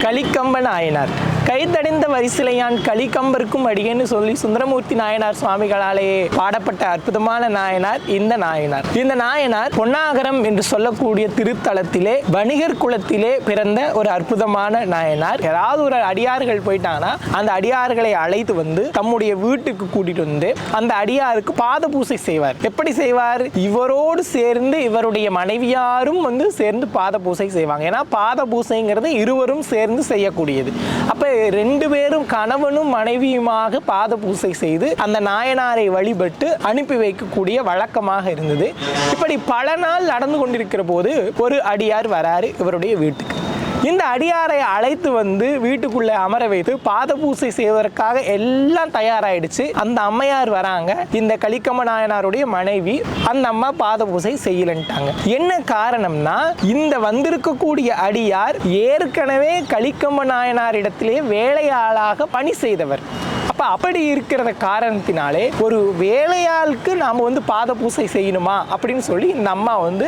கலிக்கம்ப நாயனார். கைதடிந்த வரிசிலையான் கலிக்கம்பருக்கும் அடியேன்னு சொல்லி சுந்தரமூர்த்தி நாயனார் சுவாமிகளாலே பாடப்பட்ட அற்புதமான நாயனார் இந்த நாயனார். இந்த நாயனார் பொன்னாகரம் என்று சொல்லக்கூடிய திருத்தலத்திலே வணிகர் குலத்திலே பிறந்த ஒரு அற்புதமான நாயனார். ஏதாவது ஒரு அடியார்கள் போயிட்டாங்கன்னா அந்த அடியார்களை அழைத்து வந்து தம்முடைய வீட்டுக்கு கூட்டிட்டு வந்து அந்த அடியாருக்கு பாத பூசை செய்வார். எப்படி செய்வார்? இவரோடு சேர்ந்து இவருடைய மனைவியாரும் வந்து சேர்ந்து பாத பூசை செய்வாங்க. ஏன்னா பாத பூசைங்கிறது இருவரும் சேர்ந்து செய்யக்கூடியது. அப்ப ரெண்டு பேரும் கணவனும் மனைவியுமாக பாத பூசை செய்து அந்த நாயனாரை வழிபட்டு அனுப்பி வைக்கக்கூடிய வழக்கமாக இருந்தது. இப்படி பல நாள் நடந்து கொண்டிருக்கிற போது ஒரு அடியார் வராரு இவருடைய வீட்டுக்கு. இந்த அடியாரை அழைத்து வந்து வீட்டுக்குள்ள அமர வைத்து பாத பூசை செய்வதற்காக எல்லாம் தயாராயிடுச்சு. அந்த அம்மையார் வராங்க. இந்த கலிக்கம்ப நாயனாருடைய மனைவி அந்த அம்மா பாத பூசை செய்யலன்ட்டாங்க. என்ன காரணம்னா, இந்த வந்திருக்கக்கூடிய அடியார் ஏற்கனவே கலிக்கம்ப நாயனார் இடத்திலே வேலையாளாக பணி செய்தவர். அப்படி இருக்கிற காரணத்தினாலே ஒரு வேலையாளுக்கு நாம் வந்து பாத பூசை செய்யணுமா அப்படின்னு சொல்லி இந்த அம்மா வந்து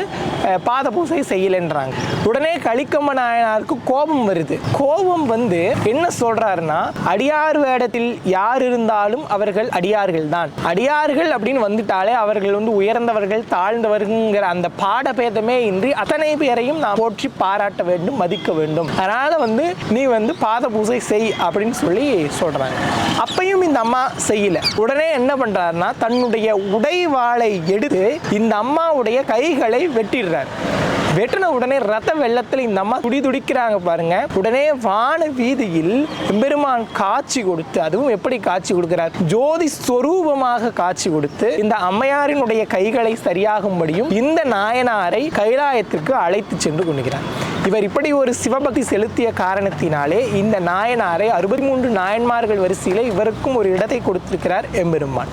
பாத பூசை செய்யலைன்றாங்க. உடனே கலிக்கம்ப நாயனாருக்கு கோபம் வருது. கோபம் வந்து என்ன சொல்றாருன்னா, அடியார் வேடத்தில் யார் இருந்தாலும் அவர்கள் அடியார்கள் தான். அடியார்கள் அப்படின்னு வந்துட்டாலே அவர்கள் வந்து உயர்ந்தவர்கள் தாழ்ந்தவர்கள்ங்கிற அந்த பாடபேதமே இன்றி அத்தனை பேரையும் நாம் போற்றி பாராட்ட வேண்டும், மதிக்க வேண்டும். அதனால வந்து நீ வந்து பாத பூசை செய் அப்படின்னு சொல்லி சொல்றாங்க. அப்பையும் இந்த அம்மா செய்யல. உடனே என்ன பண்றாருன்னா, தன்னுடைய உடைவாளை எடுத்து இந்த அம்மாவுடைய கைகளை வெட்டிடுறார். வெட்டின உடனே ரத்த வெள்ளத்தில் இந்த அம்மா துடிக்கிறாங்க பாருங்க. உடனே வான வீதியில் எம்பெருமான் காட்சி கொடுத்து, அதுவும் எப்படி காட்சி கொடுக்கிறார்? ஜோதி ஸ்வரூபமாக காட்சி கொடுத்து இந்த அம்மையாரினுடைய கைகளை சரியாகும்படியும் இந்த நாயனாரை கைலாயத்திற்கு அழைத்து சென்று கொண்டுகிறார். இவர் இப்படி ஒரு சிவபக்தி செலுத்திய காரணத்தினாலே இந்த நாயனாரை 63 நாயன்மார்கள் வரிசையிலே இவருக்கும் ஒரு இடத்தை கொடுத்திருக்கிறார் எம்பெருமான்.